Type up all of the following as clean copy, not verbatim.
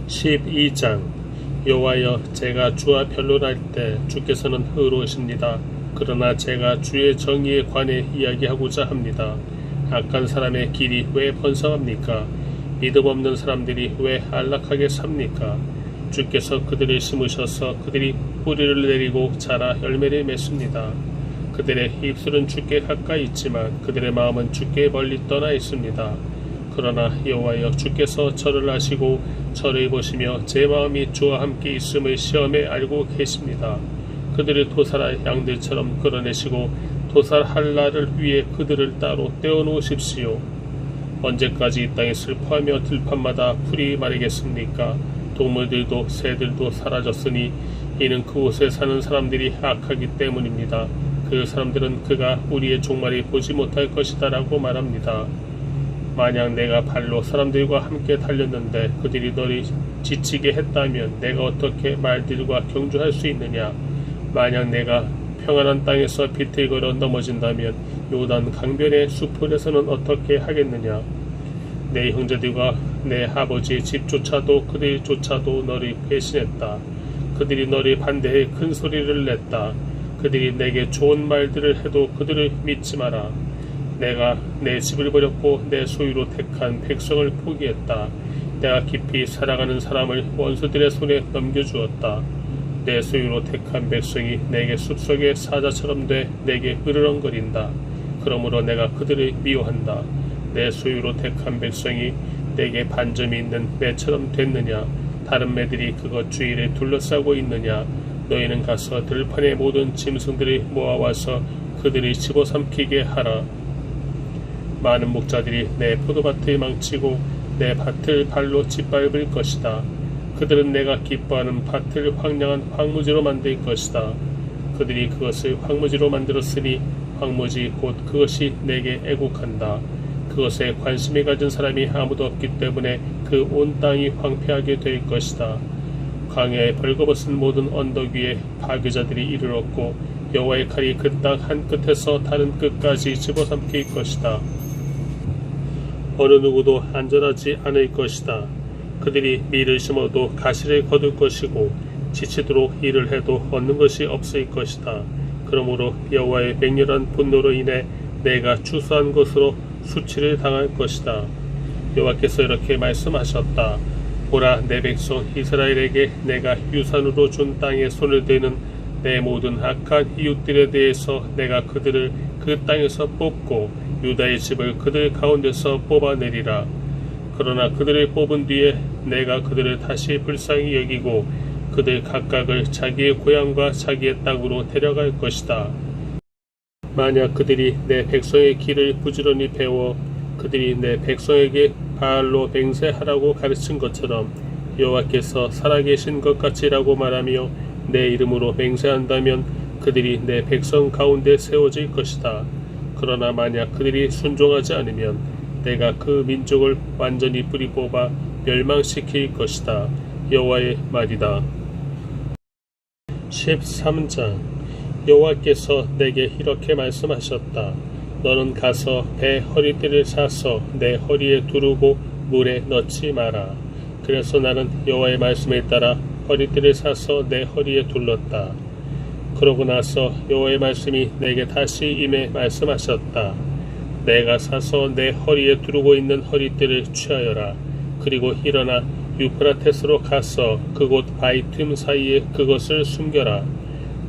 12장. 여호와여, 제가 주와 변론할 때 주께서는 의로우십니다. 그러나 제가 주의 정의에 관해 이야기하고자 합니다. 악한 사람의 길이 왜 번성합니까? 믿음 없는 사람들이 왜 안락하게 삽니까? 주께서 그들을 심으셔서 그들이 뿌리를 내리고 자라 열매를 맺습니다. 그들의 입술은 주께 가까이 있지만 그들의 마음은 주께 멀리 떠나 있습니다. 그러나 여호와여, 주께서 저를 아시고 저를 보시며 제 마음이 주와 함께 있음을 시험에 알고 계십니다. 그들을 도살할 양들처럼 끌어내시고 도살할 날을 위해 그들을 따로 떼어놓으십시오. 언제까지 이 땅에 슬퍼하며 들판마다 풀이 마르겠습니까? 동물들도 새들도 사라졌으니 이는 그곳에 사는 사람들이 악하기 때문입니다. 그 사람들은 그가 우리의 종말이 보지 못할 것이다 라고 말합니다. 만약 내가 발로 사람들과 함께 달렸는데 그들이 너를 지치게 했다면 내가 어떻게 말들과 경주할 수 있느냐? 만약 내가 평안한 땅에서 비틀거려 넘어진다면 요단 강변의 숲을에서는 어떻게 하겠느냐? 내 형제들과 내 아버지의 집조차도 그들조차도 너를 배신했다. 그들이 너를 반대해 큰 소리를 냈다. 그들이 내게 좋은 말들을 해도 그들을 믿지 마라. 내가 내 집을 버렸고 내 소유로 택한 백성을 포기했다. 내가 깊이 살아가는 사람을 원수들의 손에 넘겨주었다. 내 소유로 택한 백성이 내게 숲속의 사자처럼 돼 내게 으르렁거린다. 그러므로 내가 그들을 미워한다. 내 소유로 택한 백성이 내게 반점이 있는 매처럼 됐느냐? 다른 매들이 그것 주위를 둘러싸고 있느냐? 너희는 가서 들판의 모든 짐승들을 모아와서 그들이 집어삼키게 하라. 많은 목자들이 내 포도밭을 망치고 내 밭을 발로 짓밟을 것이다. 그들은 내가 기뻐하는 밭을 황량한 황무지로 만들 것이다. 그들이 그것을 황무지로 만들었으니 황무지 곧 그것이 내게 애곡한다. 그것에 관심이 가진 사람이 아무도 없기 때문에 그 온 땅이 황폐하게 될 것이다. 광야에 벌거벗은 모든 언덕 위에 파괴자들이 이르렀고 여호와의 칼이 그 땅 한 끝에서 다른 끝까지 집어삼킬 것이다. 어느 누구도 안전하지 않을 것이다. 그들이 밀을 심어도 가시를 거둘 것이고 지치도록 일을 해도 얻는 것이 없을 것이다. 그러므로 여호와의 맹렬한 분노로 인해 내가 추수한 것으로 수치를 당할 것이다. 여호와께서 이렇게 말씀하셨다. 보라, 내 백성 이스라엘에게 내가 유산으로 준 땅에 손을 대는 내 모든 악한 이웃들에 대해서 내가 그들을 그 땅에서 뽑고 유다의 집을 그들 가운데서 뽑아내리라. 그러나 그들을 뽑은 뒤에 내가 그들을 다시 불쌍히 여기고 그들 각각을 자기의 고향과 자기의 땅으로 데려갈 것이다. 만약 그들이 내 백성의 길을 부지런히 배워 그들이 내 백성에게 바알로 맹세하라고 가르친 것처럼 여호와께서 살아계신 것 같이라고 말하며 내 이름으로 맹세한다면 그들이 내 백성 가운데 세워질 것이다. 그러나 만약 그들이 순종하지 않으면 내가 그 민족을 완전히 뿌리 뽑아 멸망시킬 것이다. 여호와의 말이다. 13장. 여호와께서 내게 이렇게 말씀하셨다. 너는 가서 배 허리띠를 사서 내 허리에 두르고 물에 넣지 마라. 그래서 나는 여호와의 말씀에 따라 허리띠를 사서 내 허리에 둘렀다. 그러고 나서 여호와의 말씀이 내게 다시 임해 말씀하셨다. 내가 사서 내 허리에 두르고 있는 허리띠를 취하여라. 그리고 일어나 유프라테스로 가서 그곳 바위 틈 사이에 그것을 숨겨라.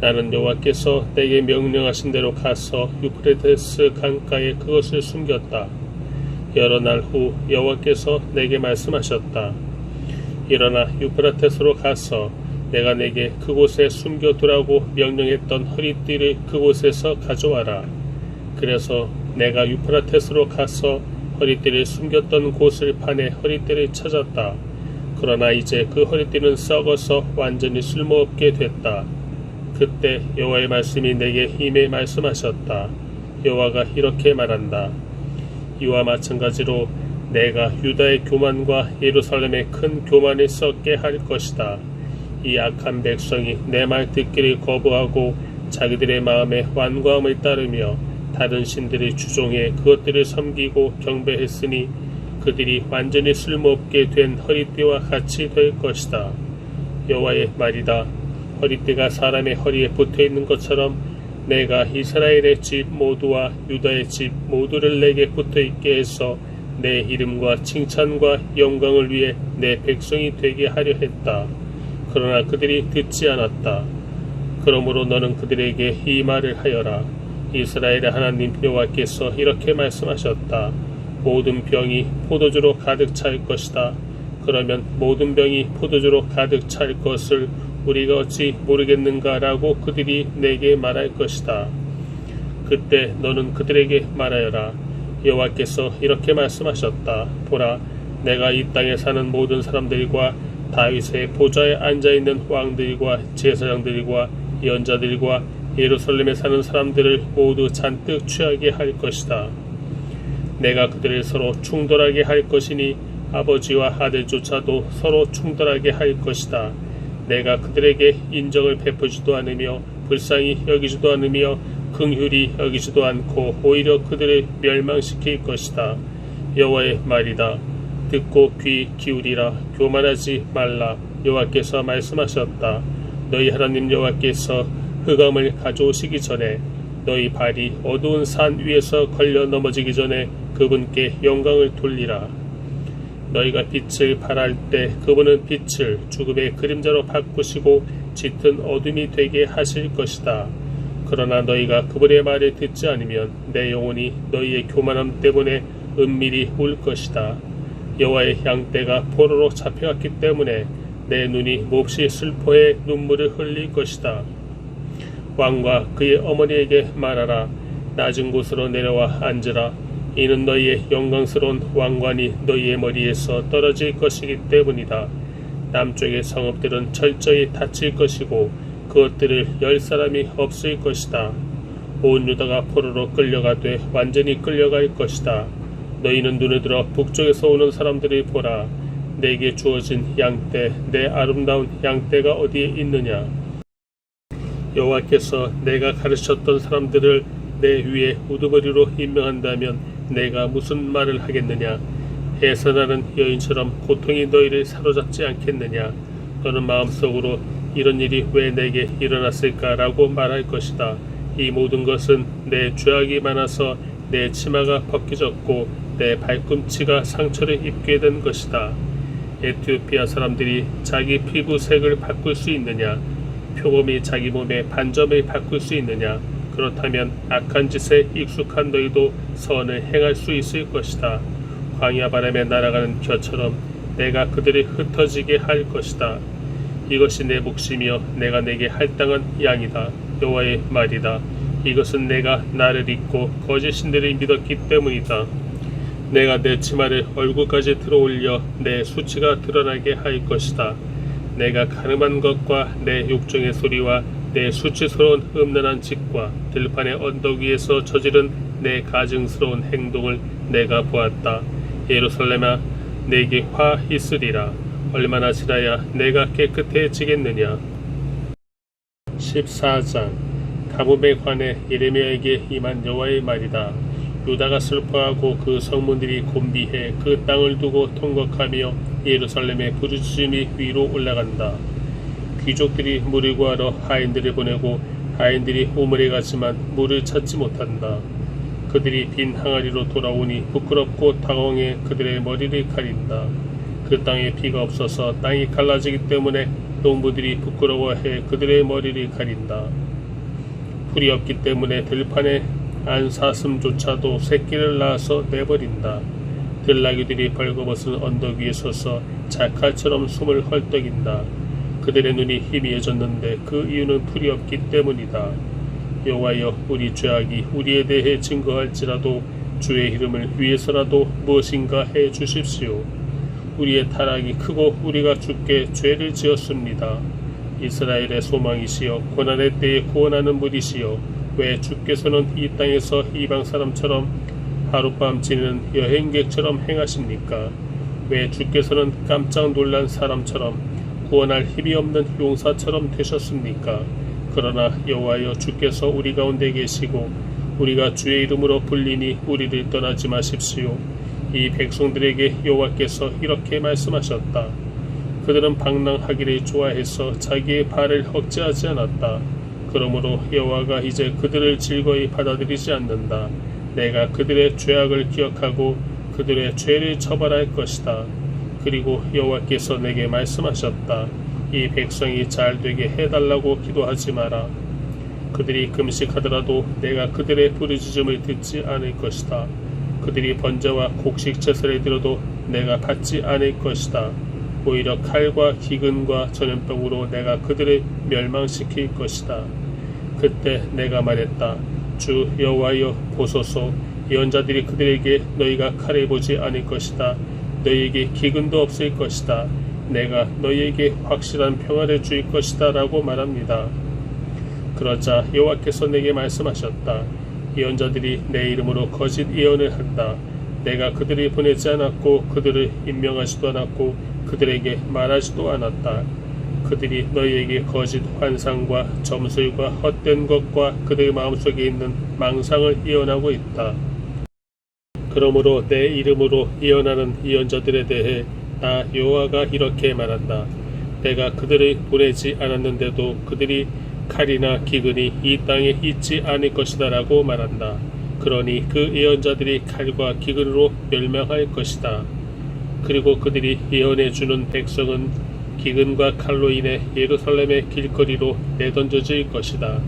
나는 여호와께서 내게 명령하신 대로 가서 유프라테스 강가에 그것을 숨겼다. 여러 날 후 여호와께서 내게 말씀하셨다. 일어나 유프라테스로 가서 내가 내게 그곳에 숨겨두라고 명령했던 허리띠를 그곳에서 가져와라. 그래서 내가 유프라테스로 가서 허리띠를 숨겼던 곳을 파내 허리띠를 찾았다. 그러나 이제 그 허리띠는 썩어서 완전히 쓸모없게 됐다. 그때 여호와의 말씀이 내게 임해 말씀하셨다. 여호와가 이렇게 말한다. 이와 마찬가지로 내가 유다의 교만과 예루살렘의 큰 교만을 썩게 할 것이다. 이 악한 백성이 내 말 듣기를 거부하고 자기들의 마음에 완고함을 따르며 다른 신들을 추종해 그것들을 섬기고 경배했으니 그들이 완전히 쓸모없게 된 허리띠와 같이 될 것이다. 여호와의 말이다. 허리띠가 사람의 허리에 붙어있는 것처럼 내가 이스라엘의 집 모두와 유다의 집 모두를 내게 붙어있게 해서 내 이름과 칭찬과 영광을 위해 내 백성이 되게 하려 했다. 그러나 그들이 듣지 않았다. 그러므로 너는 그들에게 이 말을 하여라. 이스라엘의 하나님 여호와께서 이렇게 말씀하셨다. 모든 병이 포도주로 가득 찰 것이다. 그러면 모든 병이 포도주로 가득 찰 것을 우리가 어찌 모르겠는가라고 그들이 내게 말할 것이다. 그때 너는 그들에게 말하여라. 여호와께서 이렇게 말씀하셨다. 보라, 내가 이 땅에 사는 모든 사람들과 다윗의 보좌에 앉아있는 왕들과 제사장들과 연자들과 예루살렘에 사는 사람들을 모두 잔뜩 취하게 할 것이다. 내가 그들을 서로 충돌하게 할 것이니 아버지와 아들조차도 서로 충돌하게 할 것이다. 내가 그들에게 인정을 베푸지도 않으며 불쌍히 여기지도 않으며 긍휼히 여기지도 않고 오히려 그들을 멸망시킬 것이다. 여호와의 말이다. 듣고 귀 기울이라. 교만하지 말라. 여호와께서 말씀하셨다. 너희 하나님 여호와께서 흑암을 가져오시기 전에 너희 발이 어두운 산 위에서 걸려 넘어지기 전에 그분께 영광을 돌리라. 너희가 빛을 발할 때 그분은 빛을 죽음의 그림자로 바꾸시고 짙은 어둠이 되게 하실 것이다. 그러나 너희가 그분의 말을 듣지 않으면 내 영혼이 너희의 교만함 때문에 은밀히 울 것이다. 여호와의 양떼가 포로로 잡혀갔기 때문에 내 눈이 몹시 슬퍼해 눈물을 흘릴 것이다. 왕과 그의 어머니에게 말하라. 낮은 곳으로 내려와 앉으라. 이는 너희의 영광스러운 왕관이 너희의 머리에서 떨어질 것이기 때문이다. 남쪽의 성읍들은 철저히 닫힐 것이고 그것들을 열 사람이 없을 것이다. 온 유다가 포로로 끌려가되 완전히 끌려갈 것이다. 너희는 눈을 들어 북쪽에서 오는 사람들을 보라. 내게 주어진 양떼, 내 아름다운 양떼가 어디에 있느냐. 여호와께서 내가 가르쳤던 사람들을 내 위에 우두머리로 임명한다면 내가 무슨 말을 하겠느냐. 해산하는 여인처럼 고통이 너희를 사로잡지 않겠느냐. 너는 마음속으로 이런 일이 왜 내게 일어났을까라고 말할 것이다. 이 모든 것은 내 죄악이 많아서 내 치마가 벗겨졌고 내 발꿈치가 상처를 입게 된 것이다. 에티오피아 사람들이 자기 피부색을 바꿀 수 있느냐? 표범이 자기 몸의 반점을 바꿀 수 있느냐? 그렇다면 악한 짓에 익숙한 너희도 선을 행할 수 있을 것이다. 광야 바람에 날아가는 겨처럼 내가 그들을 흩어지게 할 것이다. 이것이 내 몫이며 내가 내게 할당한 양이다. 여호와의 말이다. 이것은 내가 나를 잊고 거짓 신들을 믿었기 때문이다. 내가 내 치마를 얼굴까지 들어올려 내 수치가 드러나게 할 것이다. 내가 가늠한 것과 내 욕정의 소리와 내 수치스러운 음란한 짓과 들판의 언덕 위에서 저지른 내 가증스러운 행동을 내가 보았다. 예루살렘아, 내게 화 있으리라. 얼마나 지나야 내가 깨끗해지겠느냐. 14장. 가뭄에 관해 예레미야에게 임한 여호와의 말이다. 유다가 슬퍼하고 그 성문들이 곤비해 그 땅을 두고 통곡하며 예루살렘의 부르짖음이 위로 올라간다. 귀족들이 물을 구하러 하인들을 보내고 하인들이 우물에 가지만 물을 찾지 못한다. 그들이 빈 항아리로 돌아오니 부끄럽고 당황해 그들의 머리를 가린다. 그 땅에 비가 없어서 땅이 갈라지기 때문에 농부들이 부끄러워해 그들의 머리를 가린다. 풀이 없기 때문에 들판에 안사슴조차도 새끼를 낳아서 내버린다. 들나귀들이 벌거벗은 언덕 위에 서서 자칼처럼 숨을 헐떡인다. 그들의 눈이 희미해졌는데 그 이유는 풀이 없기 때문이다. 여호와여, 우리 죄악이 우리에 대해 증거할지라도 주의 이름을 위해서라도 무엇인가 해 주십시오. 우리의 타락이 크고 우리가 주께 죄를 지었습니다. 이스라엘의 소망이시여, 고난의 때에 구원하는 분이시여, 왜 주께서는 이 땅에서 이방 사람처럼 하룻밤 지내는 여행객처럼 행하십니까? 왜 주께서는 깜짝 놀란 사람처럼 구원할 힘이 없는 용사처럼 되셨습니까? 그러나 여호와여, 주께서 우리 가운데 계시고 우리가 주의 이름으로 불리니 우리를 떠나지 마십시오. 이 백성들에게 여호와께서 이렇게 말씀하셨다. 그들은 방랑하기를 좋아해서 자기의 발을 억제하지 않았다. 그러므로 여호와가 이제 그들을 즐거이 받아들이지 않는다. 내가 그들의 죄악을 기억하고 그들의 죄를 처벌할 것이다. 그리고 여호와께서 내게 말씀하셨다. 이 백성이 잘되게 해달라고 기도하지 마라. 그들이 금식하더라도 내가 그들의 부르짖음을 듣지 않을 것이다. 그들이 번제와 곡식 제사를 드려도 내가 받지 않을 것이다. 오히려 칼과 기근과 전염병으로 내가 그들을 멸망시킬 것이다. 그때 내가 말했다. 주 여호와여 보소서. 예언자들이 그들에게 너희가 칼을 보지 않을 것이다. 너희에게 기근도 없을 것이다. 내가 너희에게 확실한 평화를 줄 것이다 라고 말합니다. 그러자 여호와께서 내게 말씀하셨다. 예언자들이 내 이름으로 거짓 예언을 한다. 내가 그들을 보내지 않았고 그들을 임명하지도 않았고 그들에게 말하지도 않았다. 그들이 너희에게 거짓 환상과 점술과 헛된 것과 그들 마음속에 있는 망상을 예언하고 있다. 그러므로 내 이름으로 예언하는 예언자들에 대해 나 여호와가 이렇게 말한다. 내가 그들을 보내지 않았는데도 그들이 칼이나 기근이 이 땅에 있지 않을 것이다 라고 말한다. 그러니 그 예언자들이 칼과 기근으로 멸망할 것이다. 그리고 그들이 예언해주는 백성은 기근과 칼로 인해 예루살렘의 길거리로 내던져질 것이다.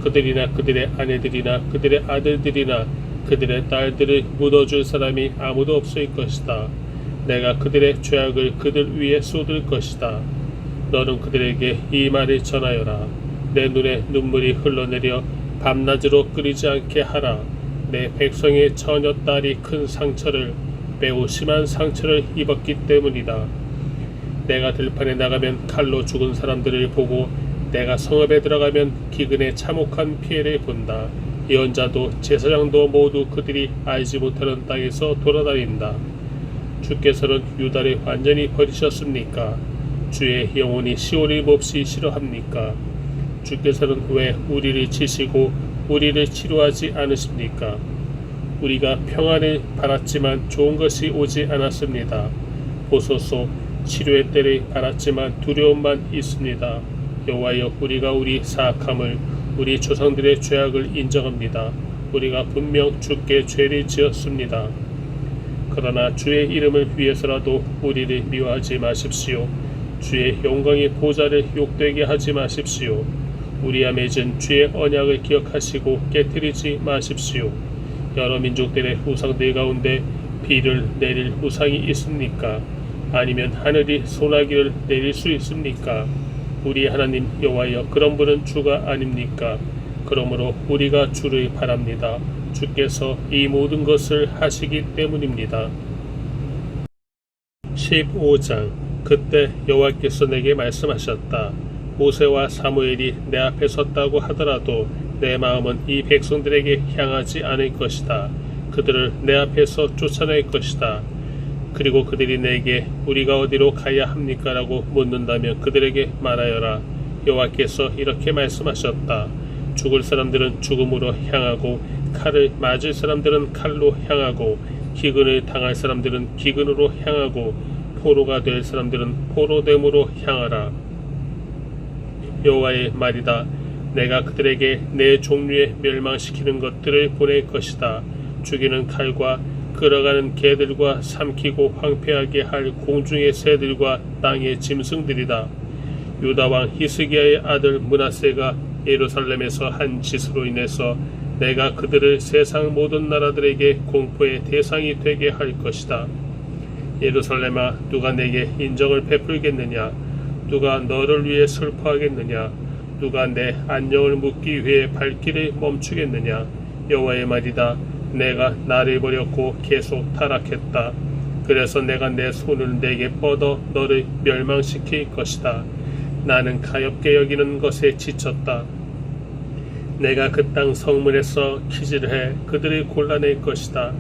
그들이나 그들의 아내들이나 그들의 아들들이나 그들의 딸들을 묻어줄 사람이 아무도 없을 것이다. 내가 그들의 죄악을 그들 위에 쏟을 것이다. 너는 그들에게 이 말을 전하여라. 내 눈에 눈물이 흘러내려 밤낮으로 끓이지 않게 하라. 내 백성의 처녀 딸이 큰 상처를 매우 심한 상처를 입었기 때문이다. 내가 들판에 나가면 칼로 죽은 사람들을 보고 내가 성읍에 들어가면 기근의 참혹한 피해를 본다. 예언자도 제사장도 모두 그들이 알지 못하는 땅에서 돌아다닌다. 주께서는 유다를 완전히 버리셨습니까? 주의 영혼이 시온을 몹시 싫어합니까? 주께서는 왜 우리를 치시고 우리를 치료하지 않으십니까? 우리가 평안을 바랐지만 좋은 것이 오지 않았습니다. 보소서. 치료의 때를 바랐지만 두려움만 있습니다. 여호와여, 우리가 우리 사악함을 우리 조상들의 죄악을 인정합니다. 우리가 분명 주께 죄를 지었습니다. 그러나 주의 이름을 위해서라도 우리를 미워하지 마십시오. 주의 영광의 보좌를 욕되게 하지 마십시오. 우리와 맺은 주의 언약을 기억하시고 깨뜨리지 마십시오. 여러 민족들의 우상들 가운데 비를 내릴 우상이 있습니까? 아니면 하늘이 소나기를 내릴 수 있습니까? 우리 하나님 여호와여, 그런 분은 주가 아닙니까? 그러므로 우리가 주를 바랍니다. 주께서 이 모든 것을 하시기 때문입니다. 15장. 그때 여호와께서 내게 말씀하셨다. 모세와 사무엘이 내 앞에 섰다고 하더라도 내 마음은 이 백성들에게 향하지 않을 것이다. 그들을 내 앞에서 쫓아낼 것이다. 그리고 그들이 내게 우리가 어디로 가야 합니까? 라고 묻는다면 그들에게 말하여라. 여호와께서 이렇게 말씀하셨다. 죽을 사람들은 죽음으로 향하고 칼을 맞을 사람들은 칼로 향하고 기근을 당할 사람들은 기근으로 향하고 포로가 될 사람들은 포로됨으로 향하라. 여호와의 말이다. 내가 그들에게 내 종류에 멸망시키는 것들을 보낼 것이다. 죽이는 칼과 끌어가는 개들과 삼키고 황폐하게 할 공중의 새들과 땅의 짐승들이다. 유다왕 히스기야의 아들 므낫세가 예루살렘에서 한 짓으로 인해서 내가 그들을 세상 모든 나라들에게 공포의 대상이 되게 할 것이다. 예루살렘아, 누가 내게 인정을 베풀겠느냐? 누가 너를 위해 슬퍼하겠느냐? 누가 내 안녕을 묻기 위해 발길을 멈추겠느냐? 여호와의 말이다. 내가 나를 버렸고 계속 타락했다. 그래서 내가 내 손을 내게 뻗어 너를 멸망시킬 것이다. 나는 가엾게 여기는 것에 지쳤다. 내가 그 땅 성문에서 키질을 해 그들을 골라낼 것이다.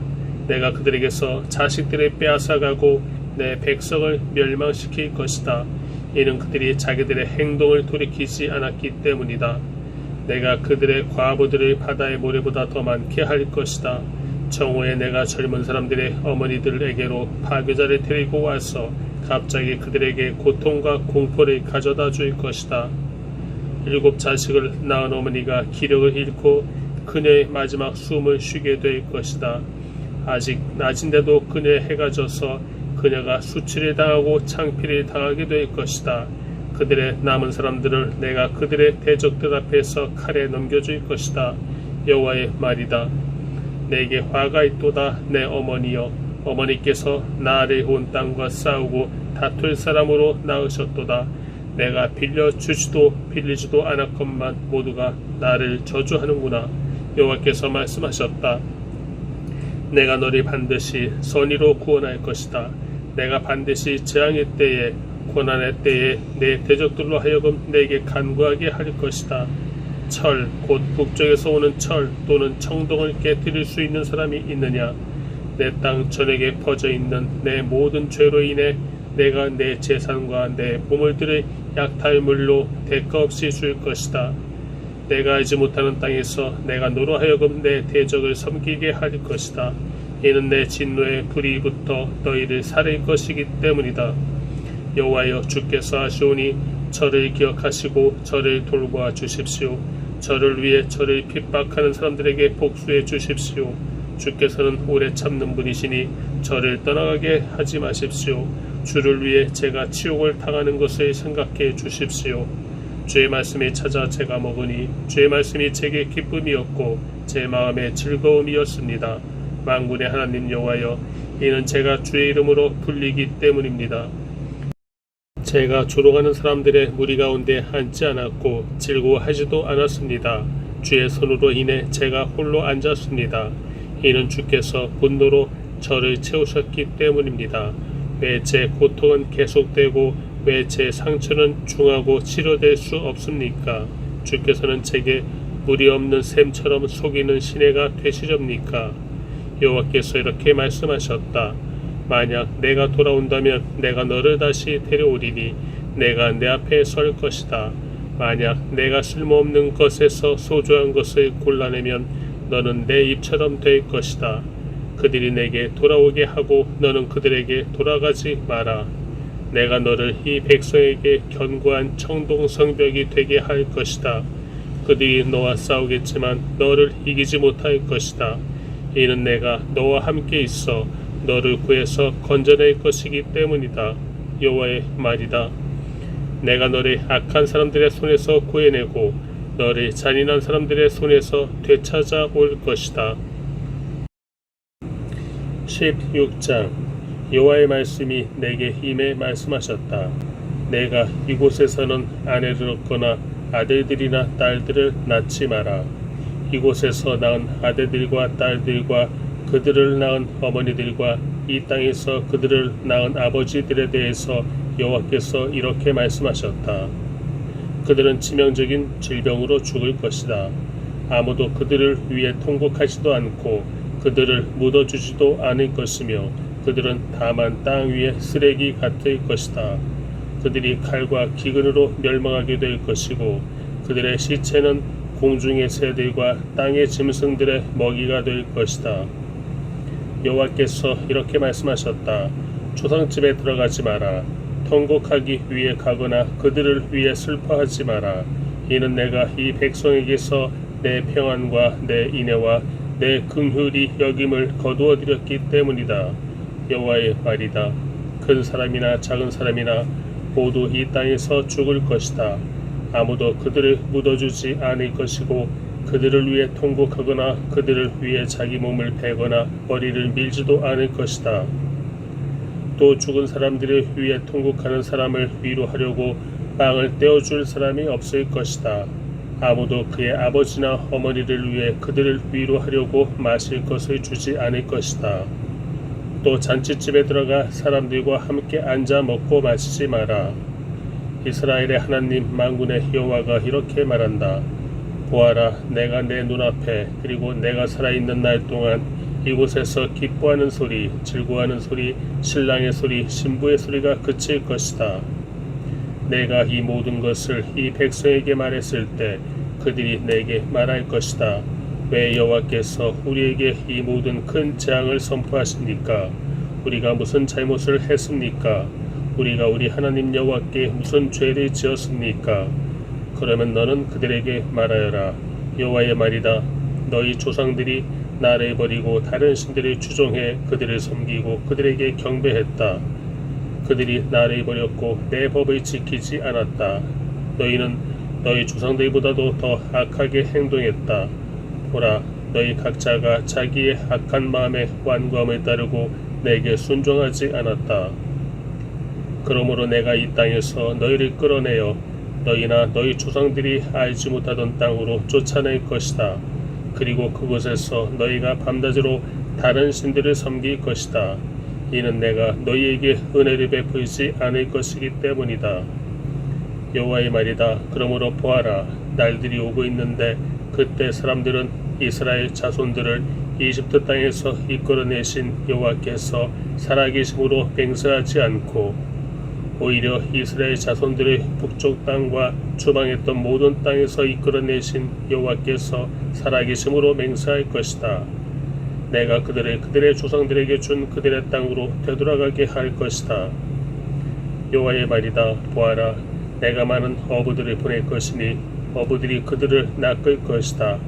내가 그들에게서 자식들을 빼앗아가고 내 백성을 멸망시킬 것이다. 이는 그들이 자기들의 행동을 돌이키지 않았기 때문이다. 내가 그들의 과부들을 바다의 모래보다 더 많게 할 것이다. 정오에 내가 젊은 사람들의 어머니들에게로 파괴자를 데리고 와서 갑자기 그들에게 고통과 공포를 가져다 줄 것이다. 7 자식을 낳은 어머니가 기력을 잃고 그녀의 마지막 숨을 쉬게 될 것이다. 아직 낮인데도 그녀의 해가 져서 그녀가 수치를 당하고 창피를 당하게 될 것이다. 그들의 남은 사람들을 내가 그들의 대적들 앞에서 칼에 넘겨줄 것이다. 여호와의 말이다. 내게 화가 있도다 내 어머니여. 어머니께서 나를 온 땅과 싸우고 다툴 사람으로 낳으셨도다. 내가 빌려주지도 빌리지도 않았건만 모두가 나를 저주하는구나. 여호와께서 말씀하셨다. 내가 너를 반드시 선의로 구원할 것이다. 내가 반드시 재앙의 때에 고난의 때에 내 대적들로 하여금 내게 간구하게 할 것이다. 철, 곧 북쪽에서 오는 철 또는 청동을 깨뜨릴 수 있는 사람이 있느냐? 내 땅 전역에 퍼져 있는 내 모든 죄로 인해 내가 내 재산과 내 보물들을 약탈물로 대가 없이 줄 것이다. 내가 알지 못하는 땅에서 내가 너로 하여금 내 대적을 섬기게 할 것이다. 이는 내 진노의 불이 붙어 너희를 살릴 것이기 때문이다. 여호와여 주께서 하시오니 저를 기억하시고 저를 돌보아 주십시오. 저를 위해 저를 핍박하는 사람들에게 복수해 주십시오. 주께서는 오래 참는 분이시니 저를 떠나가게 하지 마십시오. 주를 위해 제가 치욕을 당하는 것을 생각해 주십시오. 주의 말씀이 찾아 제가 먹으니 주의 말씀이 제게 기쁨이었고 제 마음의 즐거움이었습니다. 만군의 하나님 여호와여, 이는 제가 주의 이름으로 불리기 때문입니다. 제가 조롱하는 사람들의 무리 가운데 앉지 않았고 즐거워하지도 않았습니다. 주의 손으로 인해 제가 홀로 앉았습니다. 이는 주께서 분노로 저를 채우셨기 때문입니다. 왜 제 고통은 계속되고 왜 제 상처는 중하고 치료될 수 없습니까? 주께서는 제게 무리 없는 샘처럼 속이는 시내가 되시렵니까? 여호와께서 이렇게 말씀하셨다. 만약 내가 돌아온다면 내가 너를 다시 데려오리니 내가 내 앞에 설 것이다. 만약 내가 쓸모없는 것에서 소중한 것을 골라내면 너는 내 입처럼 될 것이다. 그들이 내게 돌아오게 하고 너는 그들에게 돌아가지 마라. 내가 너를 이 백성에게 견고한 청동성벽이 되게 할 것이다. 그들이 너와 싸우겠지만 너를 이기지 못할 것이다. 이는 내가 너와 함께 있어 너를 구해서 건져낼 것이기 때문이다. 여호와의 말이다. 내가 너를 악한 사람들의 손에서 구해내고 너를 잔인한 사람들의 손에서 되찾아 올 것이다. 16장. 여호와의 말씀이 내게 임해 말씀하셨다. 내가 이곳에서는 아내를 얻거나 아들들이나 딸들을 낳지 마라. 이곳에서 낳은 아들들과 딸들과 그들을 낳은 어머니들과 이 땅에서 그들을 낳은 아버지들에 대해서 여호와께서 이렇게 말씀하셨다. 그들은 치명적인 질병으로 죽을 것이다. 아무도 그들을 위해 통곡하지도 않고 그들을 묻어주지도 않을 것이며 그들은 다만 땅 위의 쓰레기 같을 것이다. 그들이 칼과 기근으로 멸망하게 될 것이고 그들의 시체는 공중의 새들과 땅의 짐승들의 먹이가 될 것이다. 여호와께서 이렇게 말씀하셨다. 조상집에 들어가지 마라. 통곡하기 위해 가거나 그들을 위해 슬퍼하지 마라. 이는 내가 이 백성에게서 내 평안과 내 인애와 내 긍휼이 여김을 거두어드렸기 때문이다. 여호와의 말이다. 큰 사람이나 작은 사람이나 모두 이 땅에서 죽을 것이다. 아무도 그들을 묻어주지 않을 것이고 그들을 위해 통곡하거나 그들을 위해 자기 몸을 베거나 머리를 밀지도 않을 것이다. 또 죽은 사람들을 위해 통곡하는 사람을 위로하려고 빵을 떼어줄 사람이 없을 것이다. 아무도 그의 아버지나 어머니를 위해 그들을 위로하려고 마실 것을 주지 않을 것이다. 또 잔치집에 들어가 사람들과 함께 앉아 먹고 마시지 마라. 이스라엘의 하나님 만군의 여호와가 이렇게 말한다. 보아라, 내가 내 눈앞에 그리고 내가 살아있는 날 동안 이곳에서 기뻐하는 소리, 즐거워하는 소리, 신랑의 소리, 신부의 소리가 그칠 것이다. 내가 이 모든 것을 이 백성에게 말했을 때 그들이 내게 말할 것이다. 왜 여호와께서 우리에게 이 모든 큰 재앙을 선포하십니까? 우리가 무슨 잘못을 했습니까? 우리가 우리 하나님 여호와께 무슨 죄를 지었습니까? 그러면 너는 그들에게 말하여라. 여호와의 말이다. 너희 조상들이 나를 버리고 다른 신들을 추종해 그들을 섬기고 그들에게 경배했다. 그들이 나를 버렸고 내 법을 지키지 않았다. 너희는 너희 조상들보다도 더 악하게 행동했다. 보라, 너희 각자가 자기의 악한 마음의 완고함을 따르고 내게 순종하지 않았다. 그러므로 내가 이 땅에서 너희를 끌어내어 너희나 너희 조상들이 알지 못하던 땅으로 쫓아낼 것이다. 그리고 그곳에서 너희가 밤낮으로 다른 신들을 섬길 것이다. 이는 내가 너희에게 은혜를 베풀지 않을 것이기 때문이다. 여호와의 말이다. 그러므로 보아라, 날들이 오고 있는데 그때 사람들은 이스라엘 자손들을 이집트 땅에서 이끌어내신 여호와께서 살아계심으로 맹세하지 않고 오히려 이스라엘 자손들의 북쪽 땅과 추방했던 모든 땅에서 이끌어내신 여호와께서 살아계심으로 맹세할 것이다. 내가 그들을 그들의 조상들에게 준 그들의 땅으로 되돌아가게 할 것이다. 여호와의 말이다. 보아라, 내가 많은 어부들을 보낼 것이니 어부들이 그들을 낚을 것이다.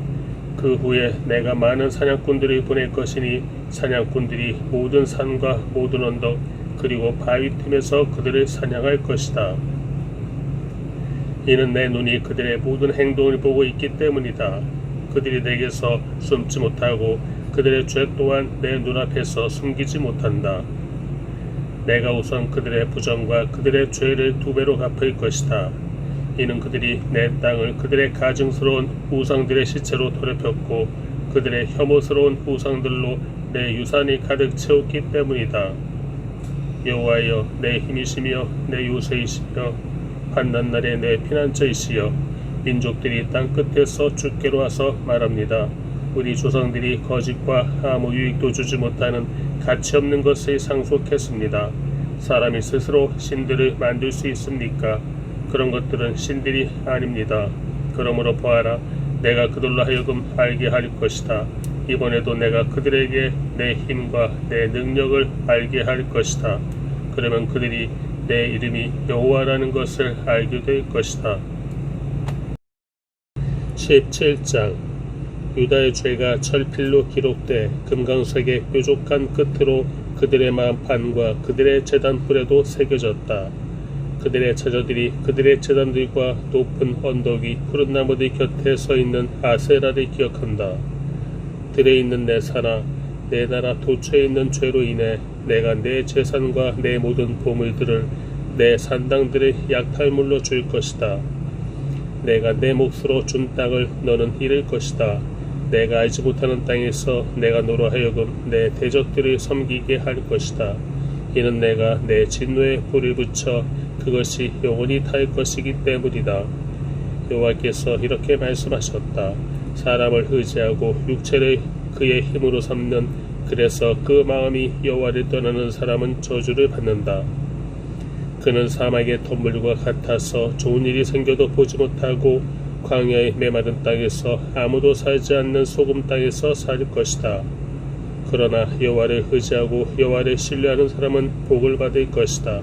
그 후에 내가 많은 사냥꾼들을 보낼 것이니 사냥꾼들이 모든 산과 모든 언덕 그리고 바위 틈에서 그들을 사냥할 것이다. 이는 내 눈이 그들의 모든 행동을 보고 있기 때문이다. 그들이 내게서 숨지 못하고 그들의 죄 또한 내 눈앞에서 숨기지 못한다. 내가 우선 그들의 부정과 그들의 죄를 2배로 갚을 것이다. 이는 그들이 내 땅을 그들의 가증스러운 우상들의 시체로 더럽혔고 그들의 혐오스러운 우상들로 내 유산이 가득 채웠기 때문이다. 여호와여, 내 힘이시며 내 요새이시며 환난날에 내 피난처이시여 민족들이 땅끝에서 주께로 와서 말합니다. 우리 조상들이 거짓과 아무 유익도 주지 못하는 가치없는 것을 상속했습니다. 사람이 스스로 신들을 만들 수 있습니까? 그런 것들은 신들이 아닙니다. 그러므로 보아라, 내가 그들로 하여금 알게 할 것이다. 이번에도 내가 그들에게 내 힘과 내 능력을 알게 할 것이다. 그러면 그들이 내 이름이 여호와라는 것을 알게 될 것이다. 17장 유다의 죄가 철필로 기록돼 금강석의 뾰족한 끝으로 그들의 마음판과 그들의 제단불에도 새겨졌다. 그들의 처자들이 그들의 제단들과 높은 언덕이 푸른 나무들 곁에 서 있는 아세라를 기억한다. 들에 있는 내 산아, 내 나라 도처에 있는 죄로 인해 내가 내 재산과 내 모든 보물들을 내 산당들의 약탈물로 줄 것이다. 내가 내 몫으로 준 땅을 너는 잃을 것이다. 내가 알지 못하는 땅에서 내가 너로 하여금 내 대적들을 섬기게 할 것이다. 이는 내가 내 진노에 불을 붙여 그것이 영원히 탈 것이기 때문이다. 여호와께서 이렇게 말씀하셨다. 사람을 의지하고 육체를 그의 힘으로 삼는 그래서 그 마음이 여호와를 떠나는 사람은 저주를 받는다. 그는 사막의 덤불과 같아서 좋은 일이 생겨도 보지 못하고 광야의 메마른 땅에서 아무도 살지 않는 소금 땅에서 살 것이다. 그러나 여호와를 의지하고 여호와를 신뢰하는 사람은 복을 받을 것이다.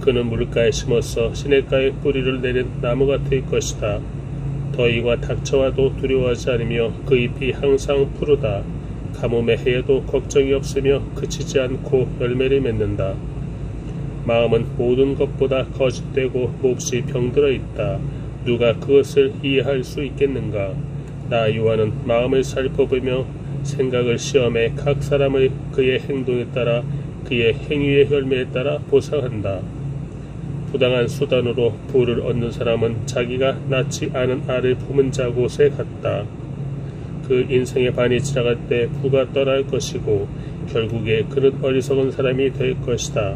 그는 물가에 심어서 시냇가에 뿌리를 내린 나무 같을 것이다. 더위가 닥쳐와도 두려워하지 않으며 그 잎이 항상 푸르다. 가뭄의 해에도 걱정이 없으며 그치지 않고 열매를 맺는다. 마음은 모든 것보다 거짓되고 몹시 병들어 있다. 누가 그것을 이해할 수 있겠는가? 나 요한은 마음을 살펴보며 생각을 시험해 각 사람을 그의 행동에 따라 그의 행위의 열매에 따라 보상한다. 부당한 수단으로 부를 얻는 사람은 자기가 낳지 않은 알을 품은 자 곳에 갔다. 그 인생의 반이 지나갈 때 부가 떠날 것이고 결국에 그는 어리석은 사람이 될 것이다.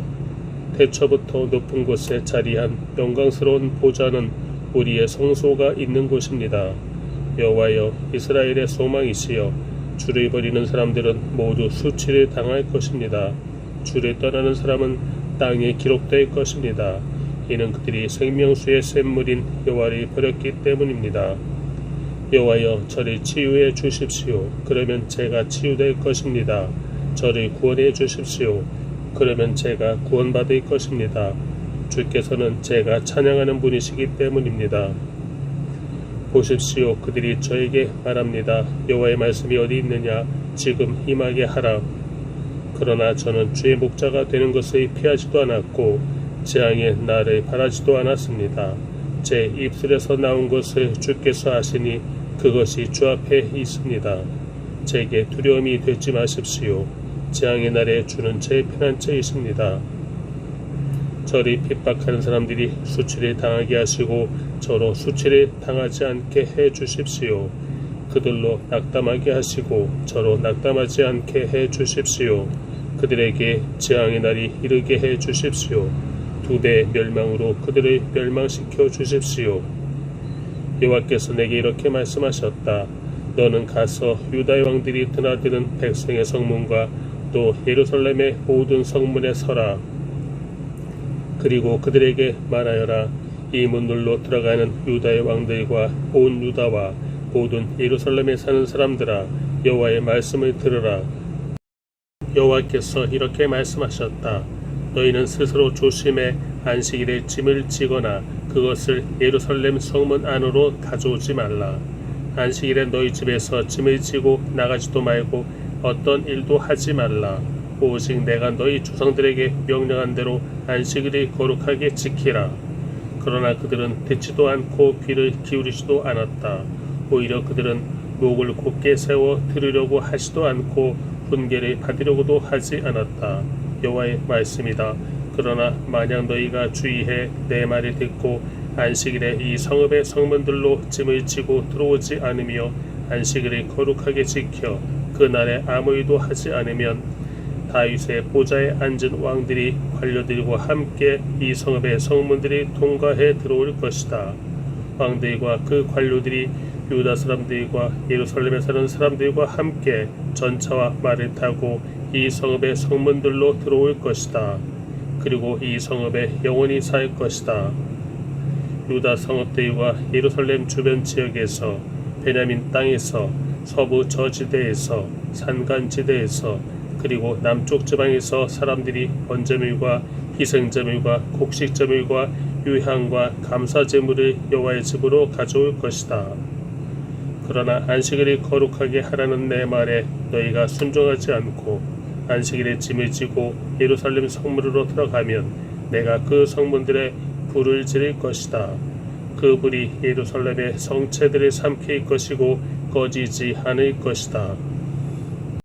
태초부터 높은 곳에 자리한 영광스러운 보좌는 우리의 성소가 있는 곳입니다. 여호와여, 이스라엘의 소망이시여, 주를 버리는 사람들은 모두 수치를 당할 것입니다. 주를 떠나는 사람은 땅에 기록될 것입니다. 이는 그들이 생명수의 샘물인 여호와를 버렸기 때문입니다. 여호와여 저를 치유해 주십시오. 그러면 제가 치유될 것입니다. 저를 구원해 주십시오. 그러면 제가 구원받을 것입니다. 주께서는 제가 찬양하는 분이시기 때문입니다. 보십시오. 그들이 저에게 말합니다. 여호와의 말씀이 어디 있느냐? 지금 임하게 하라. 그러나 저는 주의 목자가 되는 것을 피하지도 않았고 재앙의 날을 바라지도 않았습니다. 제 입술에서 나온 것을 주께서 아시니 그것이 주 앞에 있습니다. 제게 두려움이 되지 마십시오. 재앙의 날에 주는 제 피난처이십니다. 저를 핍박하는 사람들이 수치를 당하게 하시고 저로 수치를 당하지 않게 해 주십시오. 그들로 낙담하게 하시고 저로 낙담하지 않게 해 주십시오. 그들에게 재앙의 날이 이르게 해 주십시오. 두 배의 멸망으로 그들을 멸망시켜 주십시오. 여호와께서 내게 이렇게 말씀하셨다. 너는 가서 유다의 왕들이 드나드는 백성의 성문과 또 예루살렘의 모든 성문에 서라. 그리고 그들에게 말하여라. 이 문들로 들어가는 유다의 왕들과 온 유다와 모든 예루살렘에 사는 사람들아, 여호와의 말씀을 들으라. 여호와께서 이렇게 말씀하셨다. 너희는 스스로 조심해 안식일에 짐을 지거나 그것을 예루살렘 성문 안으로 가져오지 말라. 안식일에 너희 집에서 짐을 지고 나가지도 말고 어떤 일도 하지 말라. 오직 내가 너희 조상들에게 명령한 대로 안식일을 거룩하게 지키라. 그러나 그들은 듣지도 않고 귀를 기울이지도 않았다. 오히려 그들은 목을 곧게 세워 들으려고 하지도 않고 훈계를 받으려고도 하지 않았다. 여호와의 말씀이다. 그러나 만약 너희가 주의해 내 말을 듣고 안식일에 이 성읍의 성문들로 짐을 지고 들어오지 않으며 안식일을 거룩하게 지켜 그날에 아무 일도 하지 않으면 다윗의 보좌에 앉은 왕들이 관료들과 함께 이 성읍의 성문들이 통과해 들어올 것이다. 왕들과 그 관료들이 유다 사람들과 예루살렘에 사는 사람들과 함께 전차와 말을 타고 이 성읍의 성문들로 들어올 것이다. 그리고 이 성읍에 영원히 살 것이다. 유다 성읍들과 예루살렘 주변 지역에서 베냐민 땅에서 서부 저지대에서 산간지대에서 그리고 남쪽 지방에서 사람들이 번제물과 희생제물과 곡식제물과 유향과 감사제물을 여호와의 집으로 가져올 것이다. 그러나 안식일을 거룩하게 하라는 내 말에 너희가 순종하지 않고 안식일에 짐을 지고 예루살렘 성문으로 들어가면 내가 그 성문들에 불을 지를 것이다. 그 불이 예루살렘의 성체들을 삼킬 것이고 꺼지지 않을 것이다.